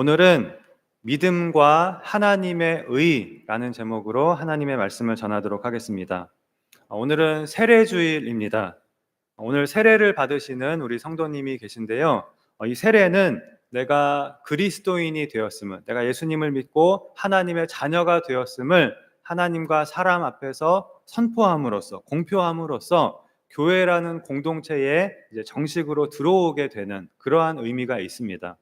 오늘은 믿음과 하나님의 의라는 제목으로 하나님의 말씀을 전하도록 하겠습니다. 오늘은 세례주일입니다. 오늘 세례를 받으시는 우리 성도님이 계신데요. 이 세례는 내가 그리스도인이 되었음을, 내가 예수님을 믿고 하나님의 자녀가 되었음을 하나님과 사람 앞에서 선포함으로써, 공표함으로써 교회라는 공동체에 이제 정식으로 들어오게 되는 그러한 의미가 있습니다.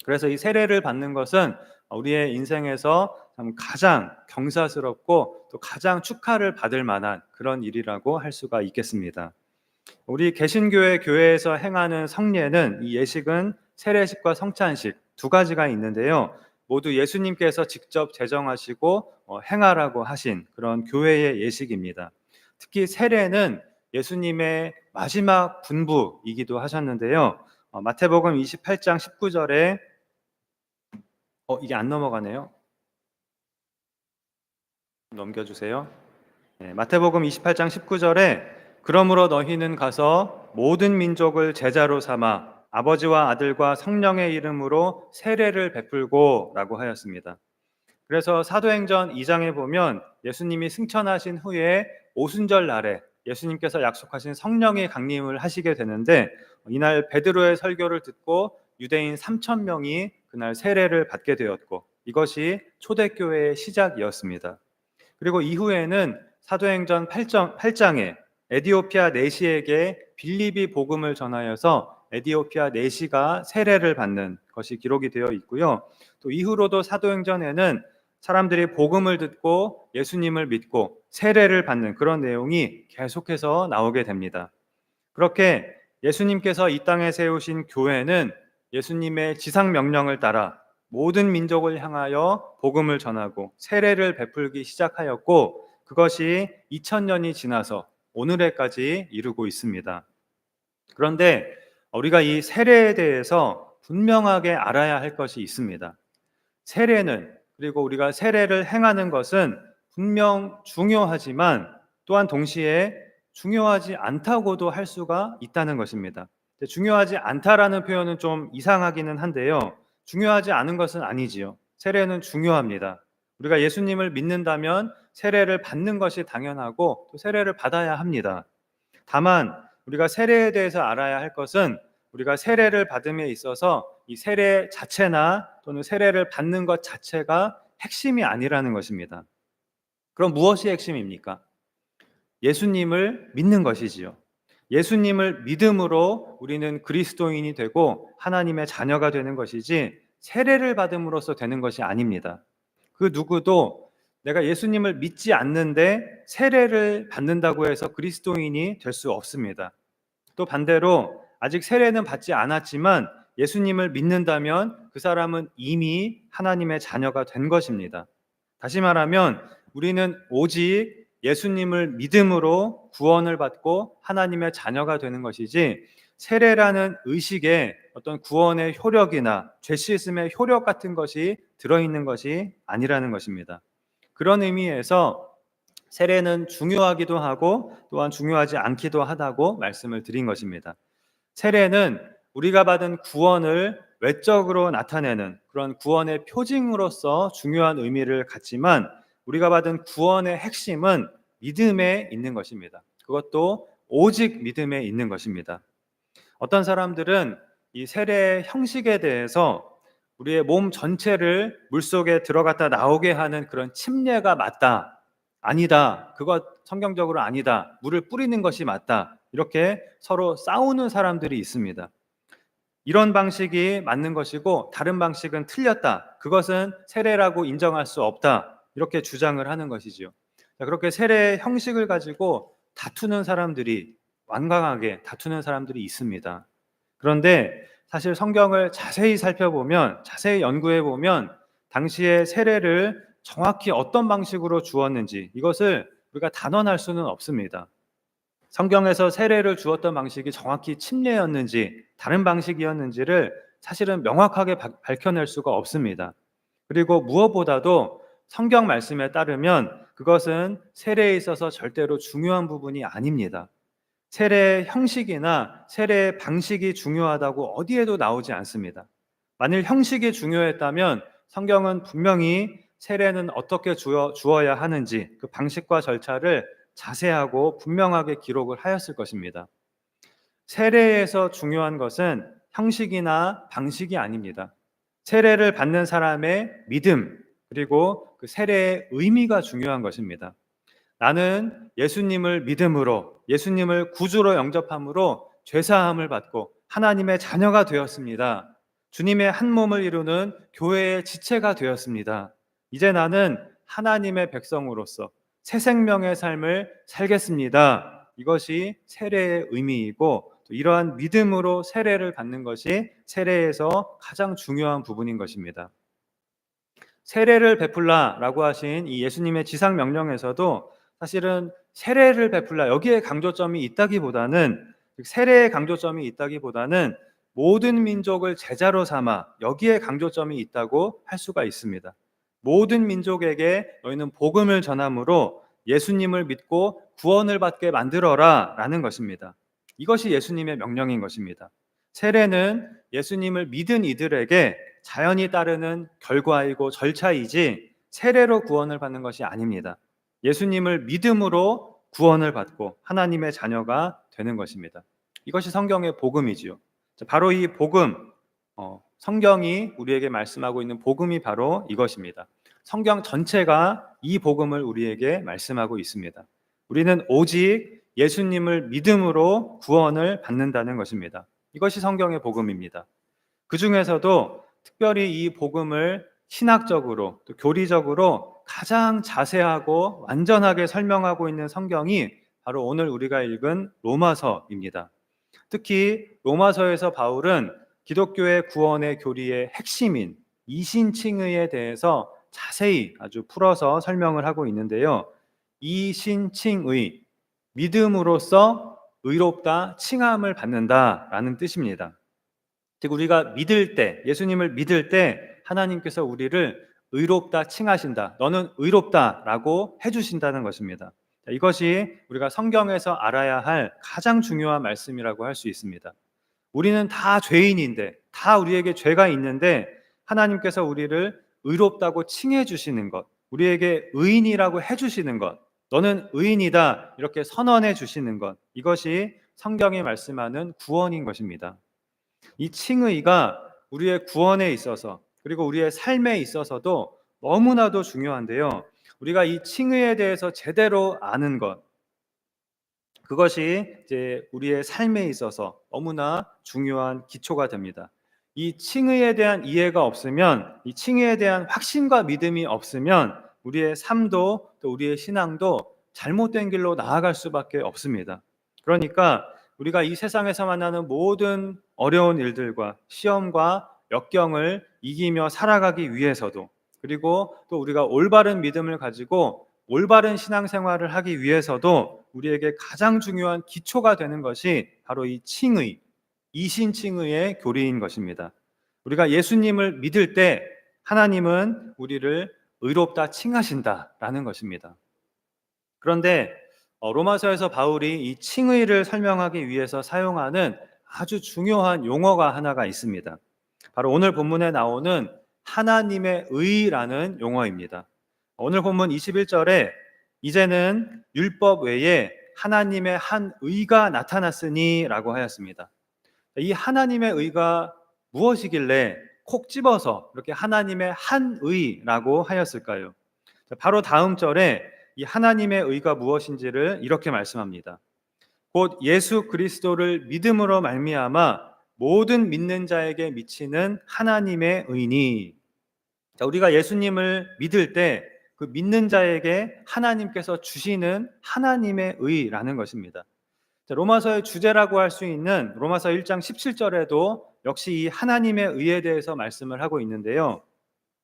그래서 이 세례를 받는 것은 우리의 인생에서 참 가장 경사스럽고 또 가장 축하를 받을 만한 그런 일이라고 할 수가 있겠습니다. 우리 개신교회 교회에서 행하는 성례는, 이 예식은 세례식과 성찬식 두 가지가 있는데요. 모두 예수님께서 직접 제정하시고 행하라고 하신 그런 교회의 예식입니다. 특히 세례는 예수님의 마지막 분부이기도 하셨는데요. 마태복음 28장 19절에 이게 안 넘어가네요. 넘겨주세요. 네, 마태복음 28장 19절에 그러므로 너희는 가서 모든 민족을 제자로 삼아 아버지와 아들과 성령의 이름으로 세례를 베풀고 라고 하였습니다. 그래서 사도행전 2장에 보면 예수님이 승천하신 후에 오순절 날에 예수님께서 약속하신 성령의 강림을 하시게 되는데, 이날 베드로의 설교를 듣고 유대인 3천 명이 그날 세례를 받게 되었고, 이것이 초대교회의 시작이었습니다. 그리고 이후에는 사도행전 8장에 에디오피아 내시에게 빌립이 복음을 전하여서 에디오피아 내시가 세례를 받는 것이 기록이 되어 있고요. 또 이후로도 사도행전에는 사람들이 복음을 듣고 예수님을 믿고 세례를 받는 그런 내용이 계속해서 나오게 됩니다. 그렇게 예수님께서 이 땅에 세우신 교회는 예수님의 지상 명령을 따라 모든 민족을 향하여 복음을 전하고 세례를 베풀기 시작하였고, 그것이 2000년이 지나서 오늘에까지 이르고 있습니다. 그런데 우리가 이 세례에 대해서 분명하게 알아야 할 것이 있습니다. 세례는, 그리고 우리가 세례를 행하는 것은 분명 중요하지만 또한 동시에 중요하지 않다고도 할 수가 있다는 것입니다. 중요하지 않다라는 표현은 좀 이상하기는 한데요. 중요하지 않은 것은 아니지요. 세례는 중요합니다. 우리가 예수님을 믿는다면 세례를 받는 것이 당연하고 또 세례를 받아야 합니다. 다만 우리가 세례에 대해서 알아야 할 것은, 우리가 세례를 받음에 있어서 이 세례 자체나 또는 세례를 받는 것 자체가 핵심이 아니라는 것입니다. 그럼 무엇이 핵심입니까? 예수님을 믿는 것이지요. 예수님을 믿음으로 우리는 그리스도인이 되고 하나님의 자녀가 되는 것이지, 세례를 받음으로써 되는 것이 아닙니다. 그 누구도 내가 예수님을 믿지 않는데 세례를 받는다고 해서 그리스도인이 될 수 없습니다. 또 반대로 아직 세례는 받지 않았지만 예수님을 믿는다면 그 사람은 이미 하나님의 자녀가 된 것입니다. 다시 말하면 우리는 오직 예수님을 믿음으로 구원을 받고 하나님의 자녀가 되는 것이지, 세례라는 의식에 어떤 구원의 효력이나 죄 씻음의 효력 같은 것이 들어있는 것이 아니라는 것입니다. 그런 의미에서 세례는 중요하기도 하고 또한 중요하지 않기도 하다고 말씀을 드린 것입니다. 세례는 우리가 받은 구원을 외적으로 나타내는 그런 구원의 표징으로서 중요한 의미를 갖지만, 우리가 받은 구원의 핵심은 믿음에 있는 것입니다. 그것도 오직 믿음에 있는 것입니다. 어떤 사람들은 이 세례의 형식에 대해서 우리의 몸 전체를 물속에 들어갔다 나오게 하는 그런 침례가 맞다, 아니다, 그것 성경적으로 아니다, 물을 뿌리는 것이 맞다, 이렇게 서로 싸우는 사람들이 있습니다. 이런 방식이 맞는 것이고 다른 방식은 틀렸다, 그것은 세례라고 인정할 수 없다, 이렇게 주장을 하는 것이지요. 그렇게 세례의 형식을 가지고 다투는 사람들이, 완강하게 다투는 사람들이 있습니다. 그런데 사실 성경을 자세히 살펴보면, 자세히 연구해 보면 당시에 세례를 정확히 어떤 방식으로 주었는지 이것을 우리가 단언할 수는 없습니다. 성경에서 세례를 주었던 방식이 정확히 침례였는지 다른 방식이었는지를 사실은 명확하게 밝혀낼 수가 없습니다. 그리고 무엇보다도 성경 말씀에 따르면 그것은 세례에 있어서 절대로 중요한 부분이 아닙니다. 세례의 형식이나 세례의 방식이 중요하다고 어디에도 나오지 않습니다. 만일 형식이 중요했다면 성경은 분명히 세례는 어떻게 주어야 하는지 그 방식과 절차를 자세하고 분명하게 기록을 하였을 것입니다. 세례에서 중요한 것은 형식이나 방식이 아닙니다. 세례를 받는 사람의 믿음, 그리고 그 세례의 의미가 중요한 것입니다. 나는 예수님을 믿음으로, 예수님을 구주로 영접함으로 죄사함을 받고 하나님의 자녀가 되었습니다. 주님의 한 몸을 이루는 교회의 지체가 되었습니다. 이제 나는 하나님의 백성으로서 새 생명의 삶을 살겠습니다. 이것이 세례의 의미이고, 또 이러한 믿음으로 세례를 받는 것이 세례에서 가장 중요한 부분인 것입니다. 세례를 베풀라라고 하신 이 예수님의 지상 명령에서도 사실은 세례를 베풀라 여기에 강조점이 있다기보다는, 세례의 강조점이 있다기보다는 모든 민족을 제자로 삼아 여기에 강조점이 있다고 할 수가 있습니다. 모든 민족에게 너희는 복음을 전함으로 예수님을 믿고 구원을 받게 만들어라 라는 것입니다. 이것이 예수님의 명령인 것입니다. 세례는 예수님을 믿은 이들에게 자연히 따르는 결과이고 절차이지 세례로 구원을 받는 것이 아닙니다. 예수님을 믿음으로 구원을 받고 하나님의 자녀가 되는 것입니다. 이것이 성경의 복음이지요. 바로 이 복음, 성경이 우리에게 말씀하고 있는 복음이 바로 이것입니다. 성경 전체가 이 복음을 우리에게 말씀하고 있습니다. 우리는 오직 예수님을 믿음으로 구원을 받는다는 것입니다. 이것이 성경의 복음입니다. 그 중에서도 특별히 이 복음을 신학적으로 또 교리적으로 가장 자세하고 완전하게 설명하고 있는 성경이 바로 오늘 우리가 읽은 로마서입니다. 특히 로마서에서 바울은 기독교의 구원의 교리의 핵심인 이신칭의에 대해서 자세히 아주 풀어서 설명을 하고 있는데요. 이신칭의, 믿음으로써 의롭다 칭함을 받는다라는 뜻입니다. 즉 우리가 믿을 때, 예수님을 믿을 때 하나님께서 우리를 의롭다 칭하신다, 너는 의롭다라고 해주신다는 것입니다. 이것이 우리가 성경에서 알아야 할 가장 중요한 말씀이라고 할 수 있습니다. 우리는 다 죄인인데, 다 우리에게 죄가 있는데 하나님께서 우리를 의롭다고 칭해 주시는 것, 우리에게 의인이라고 해주시는 것, 너는 의인이다 이렇게 선언해 주시는 것, 이것이 성경이 말씀하는 구원인 것입니다. 이 칭의가 우리의 구원에 있어서 그리고 우리의 삶에 있어서도 너무나도 중요한데요. 우리가 이 칭의에 대해서 제대로 아는 것, 그것이 이제 우리의 삶에 있어서 너무나 중요한 기초가 됩니다. 이 칭의에 대한 이해가 없으면, 이 칭의에 대한 확신과 믿음이 없으면 우리의 삶도 또 우리의 신앙도 잘못된 길로 나아갈 수밖에 없습니다. 그러니까 우리가 이 세상에서 만나는 모든 어려운 일들과 시험과 역경을 이기며 살아가기 위해서도, 그리고 또 우리가 올바른 믿음을 가지고 올바른 신앙생활을 하기 위해서도 우리에게 가장 중요한 기초가 되는 것이 바로 이 칭의, 이신칭의의 교리인 것입니다. 우리가 예수님을 믿을 때 하나님은 우리를 의롭다 칭하신다라는 것입니다. 그런데 로마서에서 바울이 이 칭의를 설명하기 위해서 사용하는 아주 중요한 용어가 하나가 있습니다. 바로 오늘 본문에 나오는 하나님의 의라는 용어입니다. 오늘 본문 21절에 이제는 율법 외에 하나님의 한 의가 나타났으니 라고 하였습니다. 이 하나님의 의가 무엇이길래 콕 집어서 이렇게 하나님의 한 의라고 하였을까요? 바로 다음 절에 이 하나님의 의가 무엇인지를 이렇게 말씀합니다. 곧 예수 그리스도를 믿음으로 말미암아 모든 믿는 자에게 미치는 하나님의 의니. 우리가 예수님을 믿을 때 그 믿는 자에게 하나님께서 주시는 하나님의 의라는 것입니다. 로마서의 주제라고 할 수 있는 로마서 1장 17절에도 역시 이 하나님의 의에 대해서 말씀을 하고 있는데요.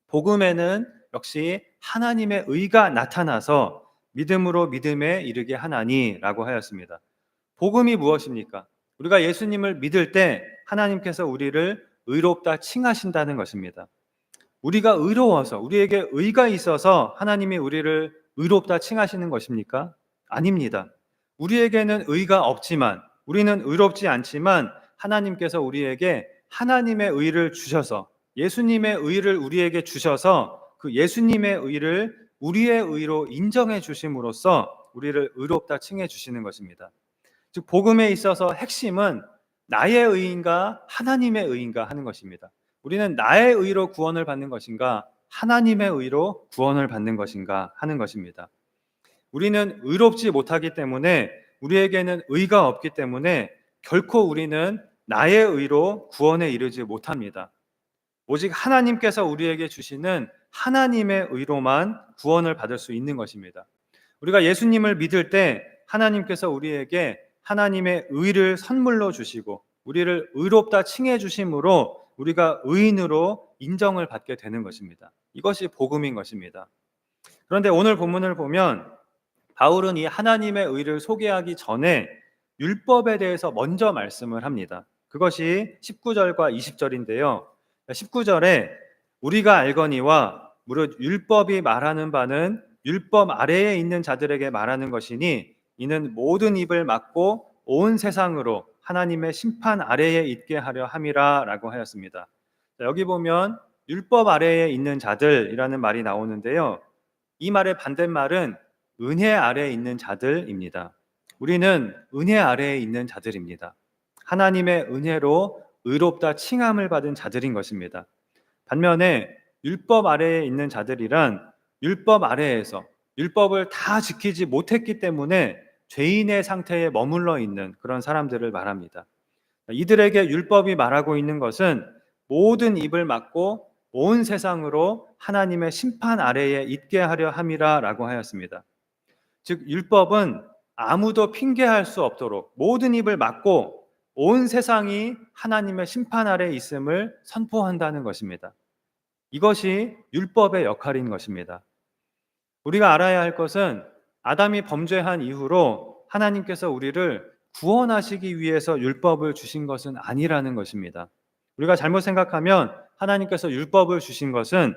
복음에는 역시 하나님의 의가 나타나서 믿음으로 믿음에 이르게 하나니라고 하였습니다. 복음이 무엇입니까? 우리가 예수님을 믿을 때 하나님께서 우리를 의롭다 칭하신다는 것입니다. 우리가 의로워서, 우리에게 의가 있어서 하나님이 우리를 의롭다 칭하시는 것입니까? 아닙니다. 우리에게는 의가 없지만, 우리는 의롭지 않지만 하나님께서 우리에게 하나님의 의를 주셔서 예수님의 의를 우리에게 주셔서 그 예수님의 의를 우리의 의로 인정해 주심으로써 우리를 의롭다 칭해 주시는 것입니다. 즉 복음에 있어서 핵심은 나의 의인가 하나님의 의인가 하는 것입니다. 우리는 나의 의로 구원을 받는 것인가 하나님의 의로 구원을 받는 것인가 하는 것입니다. 우리는 의롭지 못하기 때문에 우리에게는 의가 없기 때문에 결코 우리는 나의 의로 구원에 이르지 못합니다. 오직 하나님께서 우리에게 주시는 하나님의 의로만 구원을 받을 수 있는 것입니다. 우리가 예수님을 믿을 때 하나님께서 우리에게 하나님의 의를 선물로 주시고 우리를 의롭다 칭해 주심으로 우리가 의인으로 인정을 받게 되는 것입니다. 이것이 복음인 것입니다. 그런데 오늘 본문을 보면 바울은 이 하나님의 의를 소개하기 전에 율법에 대해서 먼저 말씀을 합니다. 그것이 19절과 20절인데요. 19절에 우리가 알거니와 무릇 율법이 말하는 바는 율법 아래에 있는 자들에게 말하는 것이니 이는 모든 입을 막고 온 세상으로 하나님의 심판 아래에 있게 하려 함이라 라고 하였습니다. 여기 보면 율법 아래에 있는 자들이라는 말이 나오는데요. 이 말의 반대말은 은혜 아래에 있는 자들입니다. 우리는 은혜 아래에 있는 자들입니다. 하나님의 은혜로 의롭다 칭함을 받은 자들인 것입니다. 반면에 율법 아래에 있는 자들이란 율법 아래에서 율법을 다 지키지 못했기 때문에 죄인의 상태에 머물러 있는 그런 사람들을 말합니다. 이들에게 율법이 말하고 있는 것은 모든 입을 막고 온 세상으로 하나님의 심판 아래에 있게 하려 함이라 라고 하였습니다. 즉 율법은 아무도 핑계할 수 없도록 모든 입을 막고 온 세상이 하나님의 심판 아래에 있음을 선포한다는 것입니다. 이것이 율법의 역할인 것입니다. 우리가 알아야 할 것은 아담이 범죄한 이후로 하나님께서 우리를 구원하시기 위해서 율법을 주신 것은 아니라는 것입니다. 우리가 잘못 생각하면 하나님께서 율법을 주신 것은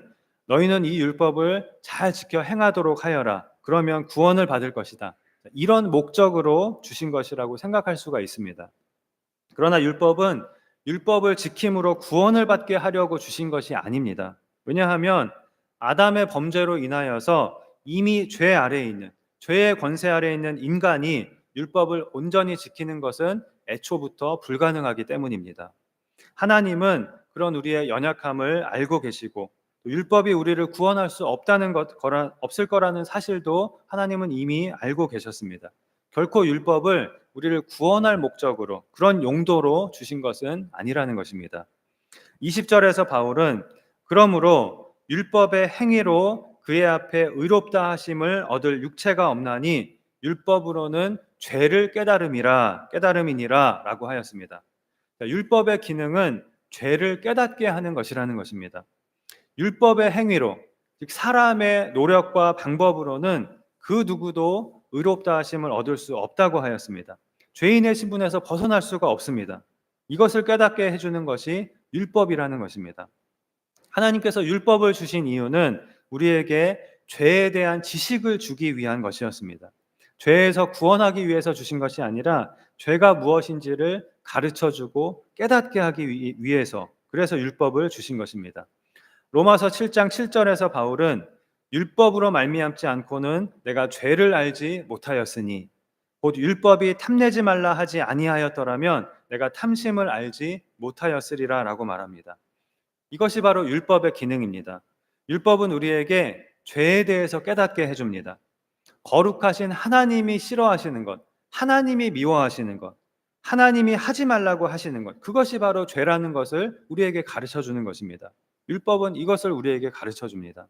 너희는 이 율법을 잘 지켜 행하도록 하여라. 그러면 구원을 받을 것이다. 이런 목적으로 주신 것이라고 생각할 수가 있습니다. 그러나 율법은 율법을 지킴으로 구원을 받게 하려고 주신 것이 아닙니다. 왜냐하면 아담의 범죄로 인하여서 이미 죄 아래에 있는 죄의 권세 아래에 있는 인간이 율법을 온전히 지키는 것은 애초부터 불가능하기 때문입니다. 하나님은 그런 우리의 연약함을 알고 계시고 율법이 우리를 구원할 수 없을 거라는 사실도 하나님은 이미 알고 계셨습니다. 결코 율법을 우리를 구원할 목적으로 그런 용도로 주신 것은 아니라는 것입니다. 20절에서 바울은 그러므로 율법의 행위로 그의 앞에 의롭다 하심을 얻을 육체가 없나니 율법으로는 죄를 깨달음이니라 라고 하였습니다. 율법의 기능은 죄를 깨닫게 하는 것이라는 것입니다. 율법의 행위로, 즉 사람의 노력과 방법으로는 그 누구도 의롭다 하심을 얻을 수 없다고 하였습니다. 죄인의 신분에서 벗어날 수가 없습니다. 이것을 깨닫게 해주는 것이 율법이라는 것입니다. 하나님께서 율법을 주신 이유는 우리에게 죄에 대한 지식을 주기 위한 것이었습니다. 죄에서 구원하기 위해서 주신 것이 아니라 죄가 무엇인지를 가르쳐주고 깨닫게 하기 위해서 그래서 율법을 주신 것입니다. 로마서 7장 7절에서 바울은 율법으로 말미암지 않고는 내가 죄를 알지 못하였으니 곧 율법이 탐내지 말라 하지 아니하였더라면 내가 탐심을 알지 못하였으리라 라고 말합니다. 이것이 바로 율법의 기능입니다. 율법은 우리에게 죄에 대해서 깨닫게 해줍니다. 거룩하신 하나님이 싫어하시는 것, 하나님이 미워하시는 것, 하나님이 하지 말라고 하시는 것, 그것이 바로 죄라는 것을 우리에게 가르쳐주는 것입니다. 율법은 이것을 우리에게 가르쳐줍니다.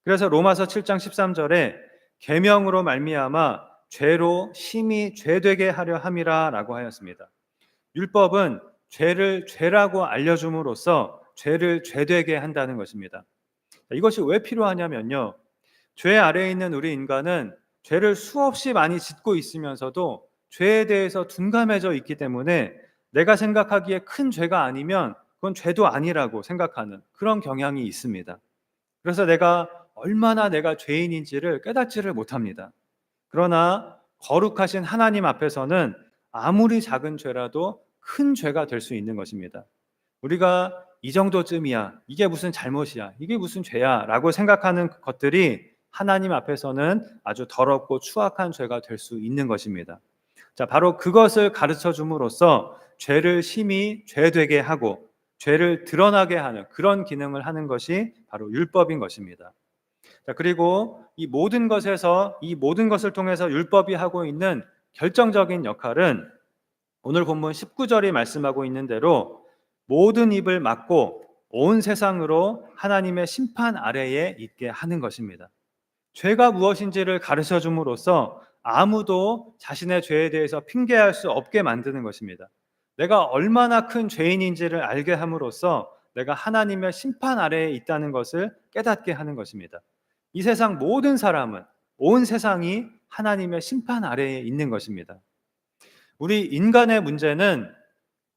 그래서 로마서 7장 13절에 계명으로 말미암아 죄로 심히 죄되게 하려 함이라 라고 하였습니다. 율법은 죄를 죄라고 알려줌으로써 죄를 죄되게 한다는 것입니다. 이것이 왜 필요하냐면요, 죄 아래에 있는 우리 인간은 죄를 수없이 많이 짓고 있으면서도 죄에 대해서 둔감해져 있기 때문에 내가 생각하기에 큰 죄가 아니면 그건 죄도 아니라고 생각하는 그런 경향이 있습니다. 그래서 얼마나 내가 죄인인지를 깨닫지를 못합니다. 그러나 거룩하신 하나님 앞에서는 아무리 작은 죄라도 큰 죄가 될 수 있는 것입니다. 우리가 이 정도쯤이야, 이게 무슨 잘못이야, 이게 무슨 죄야 라고 생각하는 것들이 하나님 앞에서는 아주 더럽고 추악한 죄가 될 수 있는 것입니다. 자, 바로 그것을 가르쳐 줌으로써 죄를 심히 죄되게 하고 죄를 드러나게 하는 그런 기능을 하는 것이 바로 율법인 것입니다. 자, 그리고 이 모든 것을 통해서 율법이 하고 있는 결정적인 역할은 오늘 본문 19절이 말씀하고 있는 대로 모든 입을 막고 온 세상으로 하나님의 심판 아래에 있게 하는 것입니다. 죄가 무엇인지를 가르쳐 줌으로써 아무도 자신의 죄에 대해서 핑계할 수 없게 만드는 것입니다. 내가 얼마나 큰 죄인인지를 알게 함으로써 내가 하나님의 심판 아래에 있다는 것을 깨닫게 하는 것입니다. 이 세상 모든 사람은, 온 세상이 하나님의 심판 아래에 있는 것입니다. 우리 인간의 문제는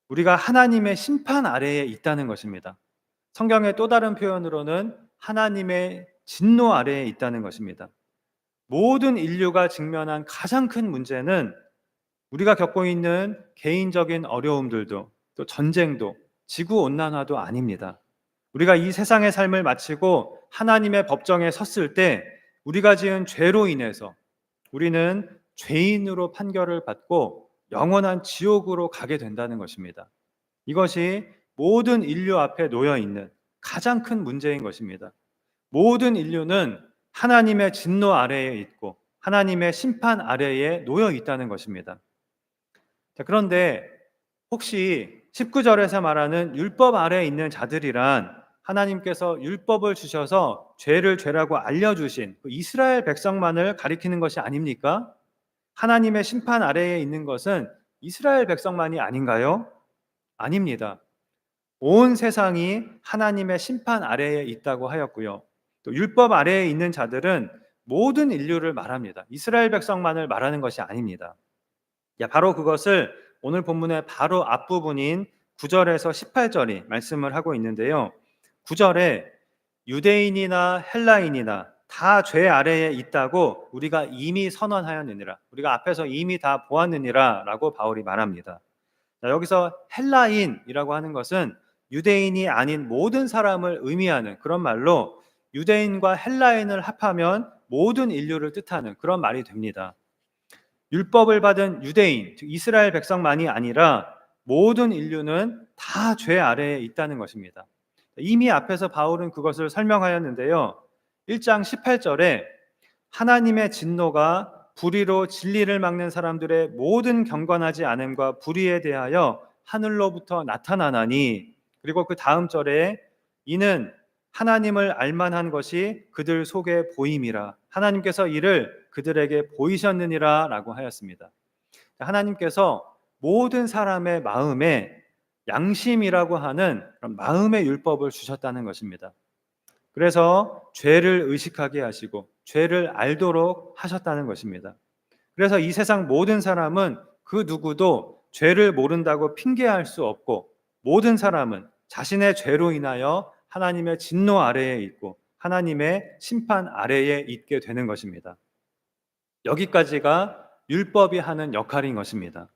우리가 하나님의 심판 아래에 있다는 것입니다. 성경의 또 다른 표현으로는 하나님의 진노 아래에 있다는 것입니다. 모든 인류가 직면한 가장 큰 문제는 우리가 겪고 있는 개인적인 어려움들도, 또 전쟁도, 지구온난화도 아닙니다. 우리가 이 세상의 삶을 마치고 하나님의 법정에 섰을 때 우리가 지은 죄로 인해서 우리는 죄인으로 판결을 받고 영원한 지옥으로 가게 된다는 것입니다. 이것이 모든 인류 앞에 놓여 있는 가장 큰 문제인 것입니다. 모든 인류는 하나님의 진노 아래에 있고 하나님의 심판 아래에 놓여 있다는 것입니다. 자, 그런데 혹시 19절에서 말하는 율법 아래에 있는 자들이란 하나님께서 율법을 주셔서 죄를 죄라고 알려주신 그 이스라엘 백성만을 가리키는 것이 아닙니까? 하나님의 심판 아래에 있는 것은 이스라엘 백성만이 아닌가요? 아닙니다. 온 세상이 하나님의 심판 아래에 있다고 하였고요. 또 율법 아래에 있는 자들은 모든 인류를 말합니다. 이스라엘 백성만을 말하는 것이 아닙니다. 바로 그것을 오늘 본문의 바로 앞부분인 9절에서 18절이 말씀을 하고 있는데요. 9절에 유대인이나 헬라인이나 다 죄 아래에 있다고 우리가 이미 선언하였느니라. 우리가 앞에서 이미 다 보았느니라 라고 바울이 말합니다. 자, 여기서 헬라인이라고 하는 것은 유대인이 아닌 모든 사람을 의미하는 그런 말로 유대인과 헬라인을 합하면 모든 인류를 뜻하는 그런 말이 됩니다. 율법을 받은 유대인, 즉 이스라엘 백성만이 아니라 모든 인류는 다 죄 아래에 있다는 것입니다. 이미 앞에서 바울은 그것을 설명하였는데요. 1장 18절에 하나님의 진노가 불의로 진리를 막는 사람들의 모든 경건하지 않음과 불의에 대하여 하늘로부터 나타나나니, 그리고 그 다음 절에 이는 하나님을 알만한 것이 그들 속에 보임이라, 하나님께서 이를 그들에게 보이셨느니라 라고 하였습니다. 하나님께서 모든 사람의 마음에 양심이라고 하는 그런 마음의 율법을 주셨다는 것입니다. 그래서 죄를 의식하게 하시고 죄를 알도록 하셨다는 것입니다. 그래서 이 세상 모든 사람은 그 누구도 죄를 모른다고 핑계할 수 없고, 모든 사람은 자신의 죄로 인하여 하나님의 진노 아래에 있고 하나님의 심판 아래에 있게 되는 것입니다. 여기까지가 율법이 하는 역할인 것입니다.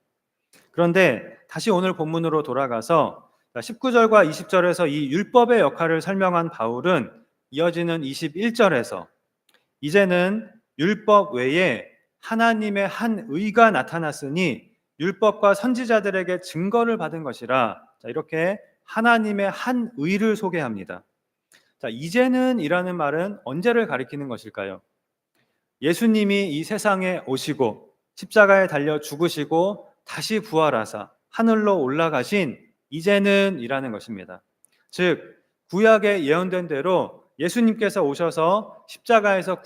그런데 다시 오늘 본문으로 돌아가서 19절과 20절에서 이 율법의 역할을 설명한 바울은 이어지는 21절에서 이제는 율법 외에 하나님의 한 의가 나타났으니 율법과 선지자들에게 증거를 받은 것이라, 이렇게 하나님의 한 의를 소개합니다. 자, 이제는 이라는 말은 언제를 가리키는 것일까요? 예수님이 이 세상에 오시고 십자가에 달려 죽으시고 다시 부활하사 하늘로 올라가신 이제는 이라는 것입니다. 즉 구약에 예언된 대로 예수님께서 오셔서 십자가에서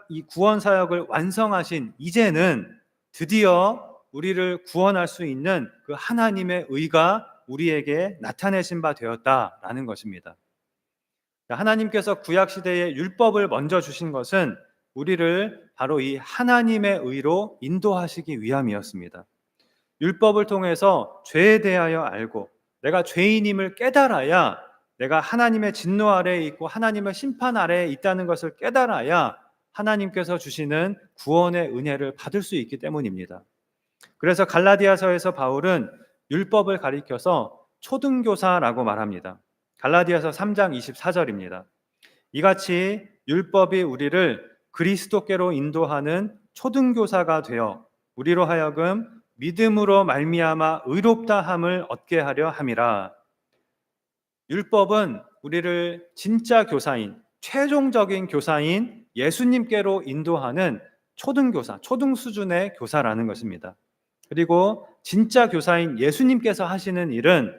이 구원 사역을 완성하신 이제는 드디어 우리를 구원할 수 있는 그 하나님의 의가 우리에게 나타내신 바 되었다라는 것입니다. 하나님께서 구약 시대에 율법을 먼저 주신 것은 우리를 바로 이 하나님의 의로 인도하시기 위함이었습니다. 율법을 통해서 죄에 대하여 알고 내가 죄인임을 깨달아야, 내가 하나님의 진노 아래에 있고 하나님의 심판 아래에 있다는 것을 깨달아야 하나님께서 주시는 구원의 은혜를 받을 수 있기 때문입니다. 그래서 갈라디아서에서 바울은 율법을 가리켜서 초등교사라고 말합니다. 갈라디아서 3장 24절입니다. 이같이 율법이 우리를 그리스도께로 인도하는 초등교사가 되어 우리로 하여금 믿음으로 말미암아 의롭다 함을 얻게 하려 함이라. 율법은 우리를 진짜 교사인, 최종적인 교사인 예수님께로 인도하는 초등교사, 초등 수준의 교사라는 것입니다. 그리고 진짜 교사인 예수님께서 하시는 일은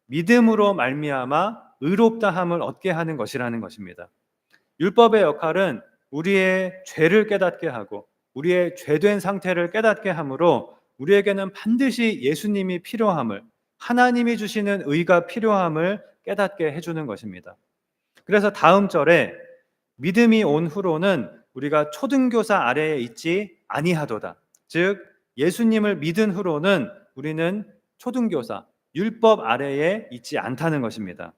믿음으로 말미암아 의롭다 함을 얻게 하는 것이라는 것입니다. 율법의 역할은 우리의 죄를 깨닫게 하고 우리의 죄된 상태를 깨닫게 하므로 우리에게는 반드시 예수님이 필요함을, 하나님이 주시는 의가 필요함을 깨닫게 해주는 것입니다. 그래서 다음 절에 믿음이 온 후로는 우리가 초등교사 아래에 있지 아니하도다. 즉 예수님을 믿은 후로는 우리는 초등교사, 율법 아래에 있지 않다는 것입니다.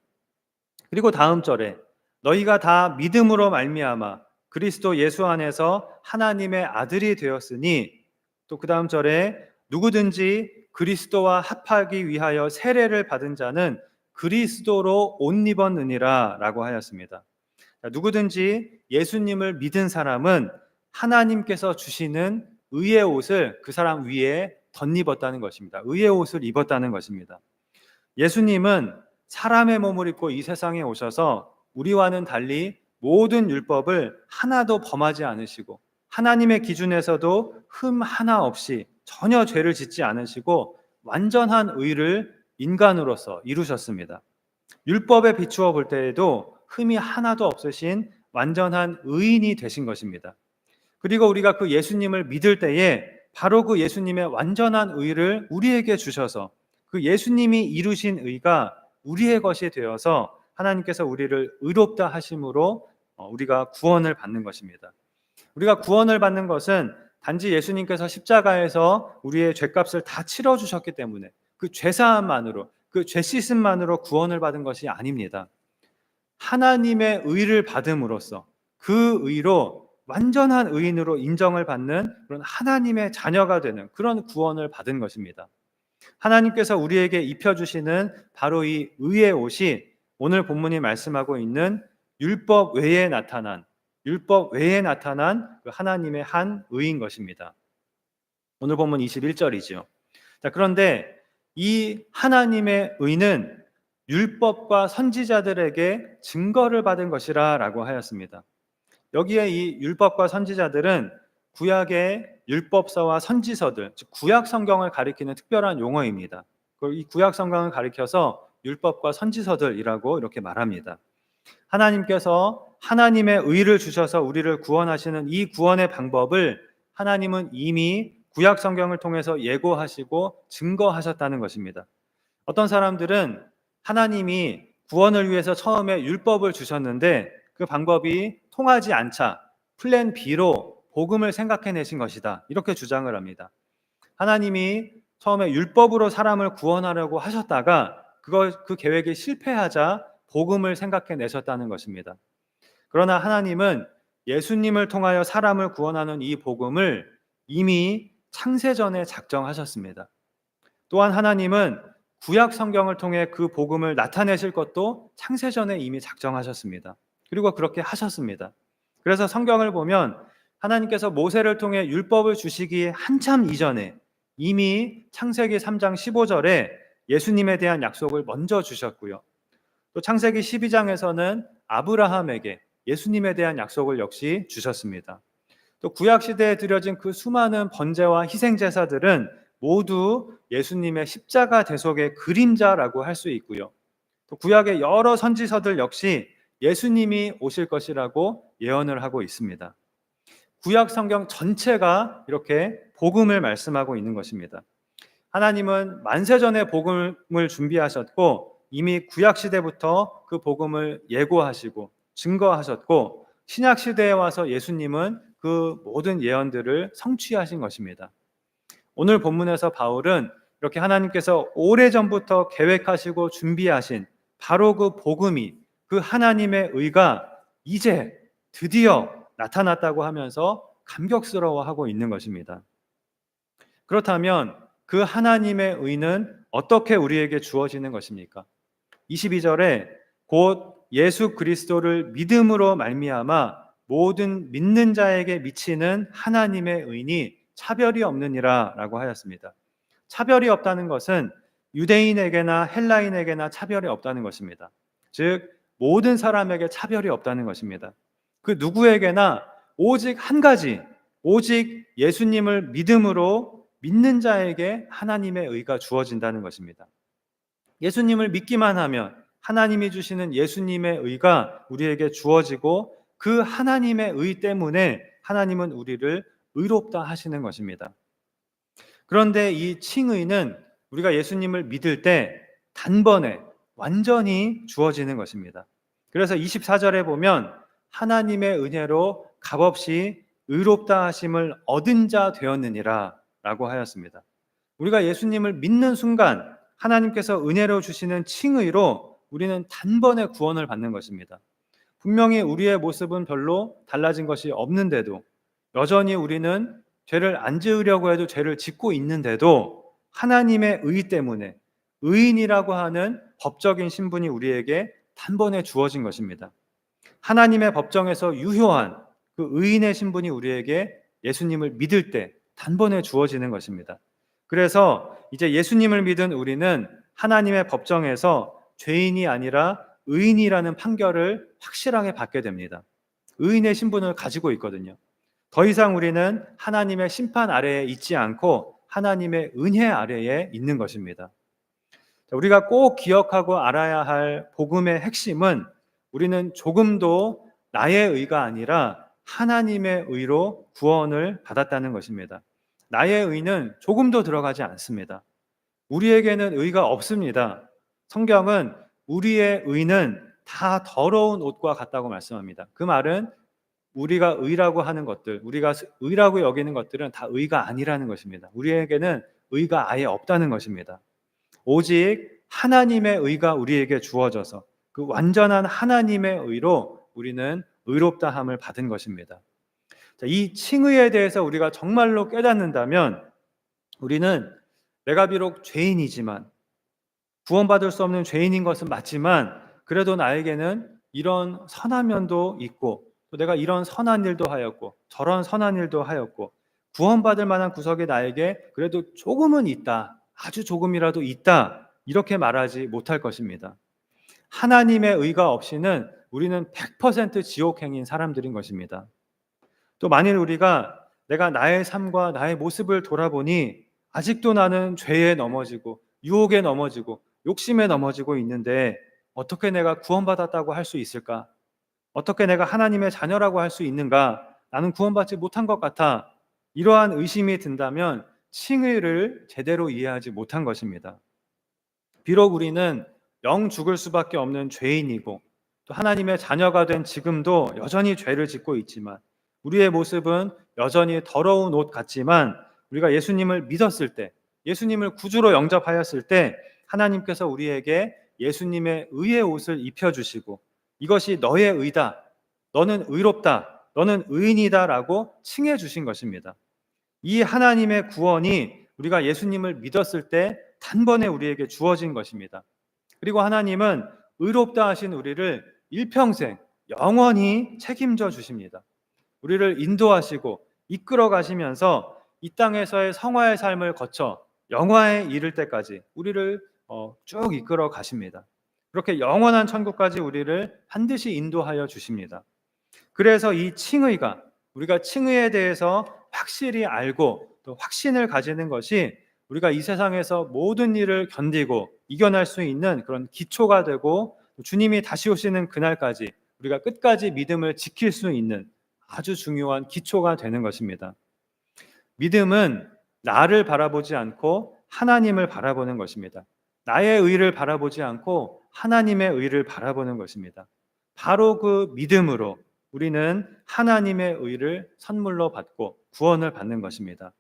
그리고 다음 절에 너희가 다 믿음으로 말미암아 그리스도 예수 안에서 하나님의 아들이 되었으니, 또 그 다음 절에 누구든지 그리스도와 합하기 위하여 세례를 받은 자는 그리스도로 옷 입었느니라 라고 하였습니다. 누구든지 예수님을 믿은 사람은 하나님께서 주시는 의의 옷을 그 사람 위에 덧입었다는 것입니다. 의의 옷을 입었다는 것입니다. 예수님은 사람의 몸을 입고 이 세상에 오셔서 우리와는 달리 모든 율법을 하나도 범하지 않으시고 하나님의 기준에서도 흠 하나 없이 전혀 죄를 짓지 않으시고 완전한 의를 인간으로서 이루셨습니다. 율법에 비추어 볼 때에도 흠이 하나도 없으신 완전한 의인이 되신 것입니다. 그리고 우리가 그 예수님을 믿을 때에 바로 그 예수님의 완전한 의를 우리에게 주셔서 그 예수님이 이루신 의가 우리의 것이 되어서 하나님께서 우리를 의롭다 하심으로 우리가 구원을 받는 것입니다. 우리가 구원을 받는 것은 단지 예수님께서 십자가에서 우리의 죄값을 다 치러주셨기 때문에 그 죄사함만으로, 그 죄 씻음만으로 구원을 받은 것이 아닙니다. 하나님의 의를 받음으로써 그 의로 완전한 의인으로 인정을 받는 그런 하나님의 자녀가 되는 그런 구원을 받은 것입니다. 하나님께서 우리에게 입혀주시는 바로 이 의의 옷이 오늘 본문이 말씀하고 있는 율법 외에 나타난 그 하나님의 한 의인 것입니다. 오늘 본문 21절이죠. 자, 그런데 이 하나님의 의는 율법과 선지자들에게 증거를 받은 것이라 라고 하였습니다. 여기에 이 율법과 선지자들은 구약의 율법서와 선지서들, 즉 구약 성경을 가리키는 특별한 용어입니다. 이 구약 성경을 가리켜서 율법과 선지서들이라고 이렇게 말합니다. 하나님께서 하나님의 의를 주셔서 우리를 구원하시는 이 구원의 방법을 하나님은 이미 구약 성경을 통해서 예고하시고 증거하셨다는 것입니다. 어떤 사람들은 하나님이 구원을 위해서 처음에 율법을 주셨는데 그 방법이 통하지 않자 플랜 B로 복음을 생각해내신 것이다, 이렇게 주장을 합니다. 하나님이 처음에 율법으로 사람을 구원하려고 하셨다가 그 계획이 실패하자 복음을 생각해내셨다는 것입니다. 그러나 하나님은 예수님을 통하여 사람을 구원하는 이 복음을 이미 창세전에 작정하셨습니다. 또한 하나님은 구약 성경을 통해 그 복음을 나타내실 것도 창세전에 이미 작정하셨습니다. 그리고 그렇게 하셨습니다. 그래서 성경을 보면 하나님께서 모세를 통해 율법을 주시기에 한참 이전에 이미 창세기 3장 15절에 예수님에 대한 약속을 먼저 주셨고요. 또 창세기 12장에서는 아브라함에게 예수님에 대한 약속을 역시 주셨습니다. 또 구약 시대에 드려진 그 수많은 번제와 희생 제사들은 모두 예수님의 십자가 대속의 그림자라고 할 수 있고요. 또 구약의 여러 선지서들 역시 예수님이 오실 것이라고 예언을 하고 있습니다. 구약 성경 전체가 이렇게 복음을 말씀하고 있는 것입니다. 하나님은 만세전에 복음을 준비하셨고 이미 구약 시대부터 그 복음을 예고하시고 증거하셨고 신약 시대에 와서 예수님은 그 모든 예언들을 성취하신 것입니다. 오늘 본문에서 바울은 이렇게 하나님께서 오래전부터 계획하시고 준비하신 바로 그 복음이, 그 하나님의 의가 이제 드디어 나타났다고 하면서 감격스러워하고 있는 것입니다. 그렇다면 그 하나님의 의는 어떻게 우리에게 주어지는 것입니까? 22절에 곧 예수 그리스도를 믿음으로 말미암아 모든 믿는 자에게 미치는 하나님의 의니 차별이 없느니라라고 하였습니다. 차별이 없다는 것은 유대인에게나 헬라인에게나 차별이 없다는 것입니다. 즉 모든 사람에게 차별이 없다는 것입니다. 그 누구에게나 오직 한 가지, 오직 예수님을 믿음으로 믿는 자에게 하나님의 의가 주어진다는 것입니다. 예수님을 믿기만 하면 하나님이 주시는 예수님의 의가 우리에게 주어지고 그 하나님의 의 때문에 하나님은 우리를 의롭다 하시는 것입니다. 그런데 이 칭의는 우리가 예수님을 믿을 때 단번에 완전히 주어지는 것입니다. 그래서 24절에 보면 하나님의 은혜로 값없이 의롭다 하심을 얻은 자 되었느니라 라고 하였습니다. 우리가 예수님을 믿는 순간 하나님께서 은혜로 주시는 칭의로 우리는 단번에 구원을 받는 것입니다. 분명히 우리의 모습은 별로 달라진 것이 없는데도 여전히 우리는 죄를 안 지으려고 해도 죄를 짓고 있는데도 하나님의 의 때문에 의인이라고 하는 법적인 신분이 우리에게 단번에 주어진 것입니다. 하나님의 법정에서 유효한 그 의인의 신분이 우리에게 예수님을 믿을 때 단번에 주어지는 것입니다. 그래서 이제 예수님을 믿은 우리는 하나님의 법정에서 죄인이 아니라 의인이라는 판결을 확실하게 받게 됩니다. 의인의 신분을 가지고 있거든요. 더 이상 우리는 하나님의 심판 아래에 있지 않고 하나님의 은혜 아래에 있는 것입니다. 우리가 꼭 기억하고 알아야 할 복음의 핵심은 우리는 조금도 나의 의가 아니라 하나님의 의로 구원을 받았다는 것입니다. 나의 의는 조금도 들어가지 않습니다. 우리에게는 의가 없습니다. 성경은 우리의 의는 다 더러운 옷과 같다고 말씀합니다. 그 말은 우리가 의라고 하는 것들, 우리가 의라고 여기는 것들은 다 의가 아니라는 것입니다. 우리에게는 의가 아예 없다는 것입니다. 오직 하나님의 의가 우리에게 주어져서 그 완전한 하나님의 의로 우리는 의롭다함을 받은 것입니다. 이 칭의에 대해서 우리가 정말로 깨닫는다면 우리는 내가 비록 죄인이지만 구원받을 수 없는 죄인인 것은 맞지만 그래도 나에게는 이런 선한 면도 있고 또 내가 이런 선한 일도 하였고 저런 선한 일도 하였고 구원받을 만한 구석이 나에게 그래도 조금은 있다, 아주 조금이라도 있다, 이렇게 말하지 못할 것입니다. 하나님의 의가 없이는 우리는 100% 지옥행인 사람들인 것입니다. 또 만일 우리가 내가 나의 삶과 나의 모습을 돌아보니 아직도 나는 죄에 넘어지고 유혹에 넘어지고 욕심에 넘어지고 있는데 어떻게 내가 구원받았다고 할 수 있을까? 어떻게 내가 하나님의 자녀라고 할 수 있는가? 나는 구원받지 못한 것 같아. 이러한 의심이 든다면 칭의를 제대로 이해하지 못한 것입니다. 비록 우리는 영 죽을 수밖에 없는 죄인이고 또 하나님의 자녀가 된 지금도 여전히 죄를 짓고 있지만 우리의 모습은 여전히 더러운 옷 같지만 우리가 예수님을 믿었을 때, 예수님을 구주로 영접하였을 때 하나님께서 우리에게 예수님의 의의 옷을 입혀주시고 이것이 너의 의다, 너는 의롭다, 너는 의인이다 라고 칭해 주신 것입니다. 이 하나님의 구원이 우리가 예수님을 믿었을 때 단번에 우리에게 주어진 것입니다. 그리고 하나님은 의롭다 하신 우리를 일평생 영원히 책임져 주십니다. 우리를 인도하시고 이끌어 가시면서 이 땅에서의 성화의 삶을 거쳐 영화에 이를 때까지 우리를 쭉 이끌어 가십니다. 그렇게 영원한 천국까지 우리를 반드시 인도하여 주십니다. 그래서 이 칭의가 우리가 칭의에 대해서 확실히 알고 또 확신을 가지는 것이 우리가 이 세상에서 모든 일을 견디고 이겨낼 수 있는 그런 기초가 되고 주님이 다시 오시는 그날까지 우리가 끝까지 믿음을 지킬 수 있는 아주 중요한 기초가 되는 것입니다. 믿음은 나를 바라보지 않고 하나님을 바라보는 것입니다. 나의 의를 바라보지 않고 하나님의 의를 바라보는 것입니다. 바로 그 믿음으로 우리는 하나님의 의를 선물로 받고 구원을 받는 것입니다.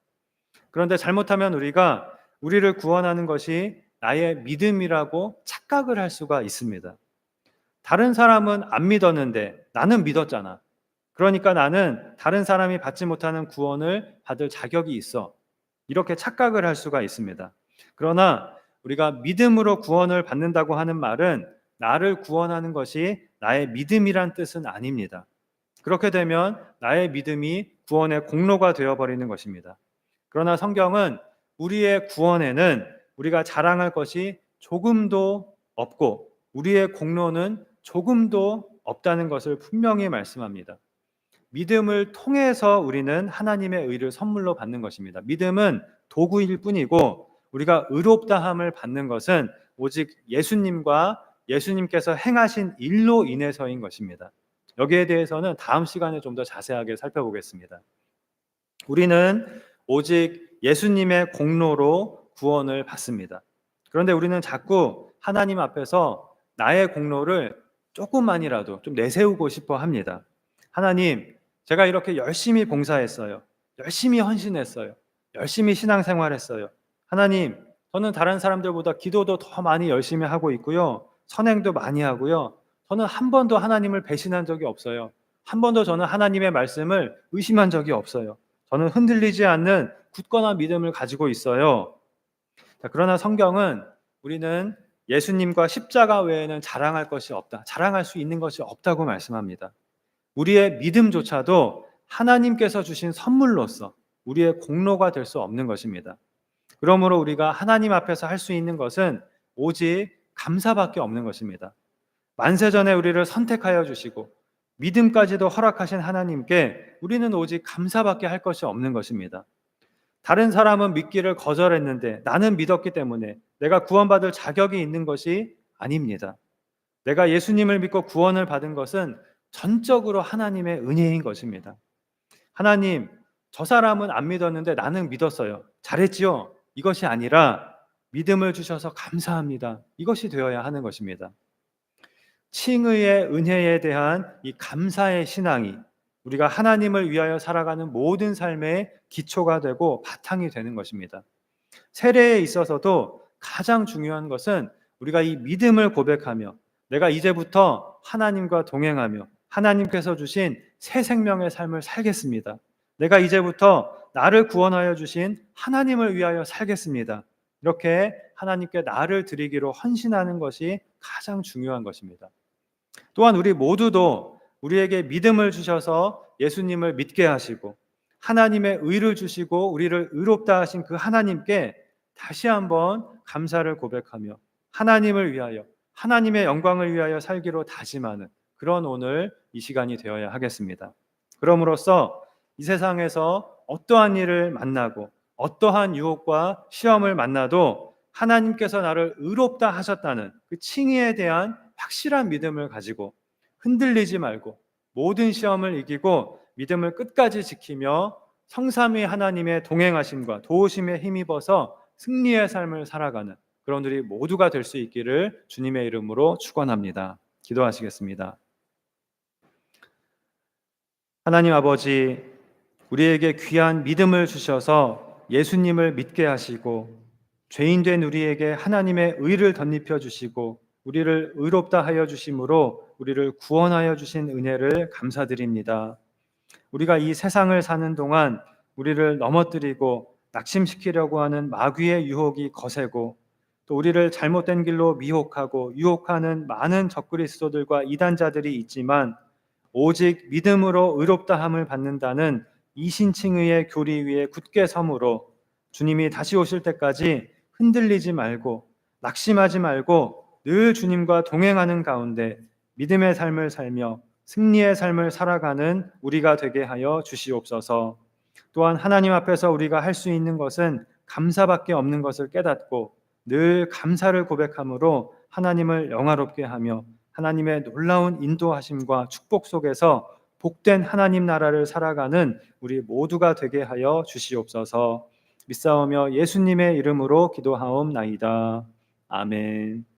그런데 잘못하면 우리가 우리를 구원하는 것이 나의 믿음이라고 착각을 할 수가 있습니다. 다른 사람은 안 믿었는데 나는 믿었잖아. 그러니까 나는 다른 사람이 받지 못하는 구원을 받을 자격이 있어. 이렇게 착각을 할 수가 있습니다. 그러나 우리가 믿음으로 구원을 받는다고 하는 말은 나를 구원하는 것이 나의 믿음이란 뜻은 아닙니다. 그렇게 되면 나의 믿음이 구원의 공로가 되어버리는 것입니다. 그러나 성경은 우리의 구원에는 우리가 자랑할 것이 조금도 없고 우리의 공로는 조금도 없다는 것을 분명히 말씀합니다. 믿음을 통해서 우리는 하나님의 의를 선물로 받는 것입니다. 믿음은 도구일 뿐이고 우리가 의롭다함을 받는 것은 오직 예수님과 예수님께서 행하신 일로 인해서인 것입니다. 여기에 대해서는 다음 시간에 좀 더 자세하게 살펴보겠습니다. 우리는 오직 예수님의 공로로 구원을 받습니다. 그런데 우리는 자꾸 하나님 앞에서 나의 공로를 조금만이라도 좀 내세우고 싶어 합니다. 하나님, 제가 이렇게 열심히 봉사했어요. 열심히 헌신했어요. 열심히 신앙생활했어요. 하나님, 저는 다른 사람들보다 기도도 더 많이 열심히 하고 있고요. 선행도 많이 하고요. 저는 한 번도 하나님을 배신한 적이 없어요. 한 번도 저는 하나님의 말씀을 의심한 적이 없어요. 저는 흔들리지 않는 굳건한 믿음을 가지고 있어요. 자, 그러나 성경은 우리는 예수님과 십자가 외에는 자랑할 것이 없다. 자랑할 수 있는 것이 없다고 말씀합니다. 우리의 믿음조차도 하나님께서 주신 선물로서 우리의 공로가 될 수 없는 것입니다. 그러므로 우리가 하나님 앞에서 할 수 있는 것은 오직 감사밖에 없는 것입니다. 만세전에 우리를 선택하여 주시고 믿음까지도 허락하신 하나님께 우리는 오직 감사밖에 할 것이 없는 것입니다. 다른 사람은 믿기를 거절했는데 나는 믿었기 때문에 내가 구원받을 자격이 있는 것이 아닙니다. 내가 예수님을 믿고 구원을 받은 것은 전적으로 하나님의 은혜인 것입니다. 하나님, 저 사람은 안 믿었는데 나는 믿었어요. 잘했지요? 이것이 아니라 믿음을 주셔서 감사합니다. 이것이 되어야 하는 것입니다. 칭의의 은혜에 대한 이 감사의 신앙이 우리가 하나님을 위하여 살아가는 모든 삶의 기초가 되고 바탕이 되는 것입니다. 세례에 있어서도 가장 중요한 것은 우리가 이 믿음을 고백하며 내가 이제부터 하나님과 동행하며 하나님께서 주신 새 생명의 삶을 살겠습니다. 내가 이제부터 나를 구원하여 주신 하나님을 위하여 살겠습니다. 이렇게 하나님께 나를 드리기로 헌신하는 것이 가장 중요한 것입니다. 또한 우리 모두도 우리에게 믿음을 주셔서 예수님을 믿게 하시고 하나님의 의를 주시고 우리를 의롭다 하신 그 하나님께 다시 한번 감사를 고백하며 하나님을 위하여 하나님의 영광을 위하여 살기로 다짐하는 그런 오늘 이 시간이 되어야 하겠습니다. 그럼으로써 이 세상에서 어떠한 일을 만나고 어떠한 유혹과 시험을 만나도 하나님께서 나를 의롭다 하셨다는 그 칭의에 대한 확실한 믿음을 가지고 흔들리지 말고 모든 시험을 이기고 믿음을 끝까지 지키며 성삼위 하나님의 동행하심과 도우심에 힘입어서 승리의 삶을 살아가는 그런 우리 모두가 될 수 있기를 주님의 이름으로 축원합니다. 기도하시겠습니다. 하나님 아버지, 우리에게 귀한 믿음을 주셔서 예수님을 믿게 하시고 죄인된 우리에게 하나님의 의를 덧입혀 주시고 우리를 의롭다 하여 주심으로 우리를 구원하여 주신 은혜를 감사드립니다. 우리가 이 세상을 사는 동안 우리를 넘어뜨리고 낙심시키려고 하는 마귀의 유혹이 거세고 또 우리를 잘못된 길로 미혹하고 유혹하는 많은 적그리스도들과 이단자들이 있지만 오직 믿음으로 의롭다함을 받는다는 이신칭의의 교리 위에 굳게 서므로 주님이 다시 오실 때까지 흔들리지 말고 낙심하지 말고 늘 주님과 동행하는 가운데 믿음의 삶을 살며 승리의 삶을 살아가는 우리가 되게 하여 주시옵소서. 또한 하나님 앞에서 우리가 할 수 있는 것은 감사밖에 없는 것을 깨닫고 늘 감사를 고백함으로 하나님을 영화롭게 하며 하나님의 놀라운 인도하심과 축복 속에서 복된 하나님 나라를 살아가는 우리 모두가 되게 하여 주시옵소서. 믿사오며 예수님의 이름으로 기도하옵나이다. 아멘.